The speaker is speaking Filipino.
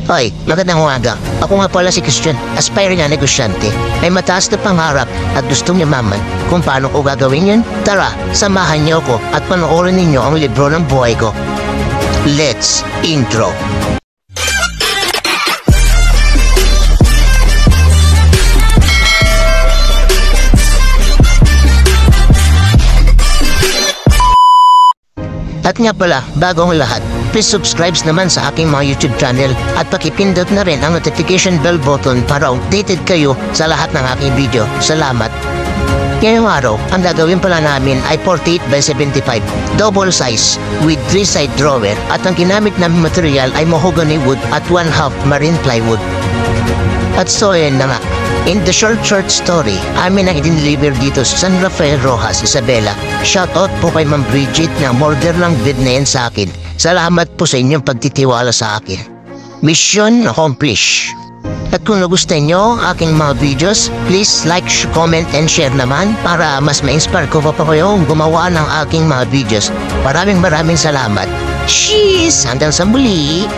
Hoy, magandang umaga. Ako nga pala si Christian, aspiring na negosyante. May mataas na pangarap at gustong yumaman. Kung paano ko gagawin yun? Tara, samahan niyo ako at panoorin ninyo ang libro ng buhay ko. Let's intro. At nga pala, bago ang lahat, please subscribe naman sa aking mga YouTube channel at pakipindot na rin ang notification bell button para updated kayo sa lahat ng aking video. Salamat! Ngayong araw, ang gagawin pala namin ay 48 by 75, double size, with 3-side drawer at ang ginamit namin material ay mahogany wood at 1/2 marine plywood. At so yun na nga. In the short story, amin ang i-deliver dito sa San Rafael Rojas, Isabela. Shoutout po kay Ma'am Bridget na order lang bid na yan sa akin. Salamat po sa inyong pagtitiwala sa akin. Mission accomplished. At kung nagustuhan nyo aking mga videos, please like, comment, and share naman para mas ma-inspire ko pa kayo gumawa ng aking mga videos. Maraming salamat. Cheers! Hanggang sa muli!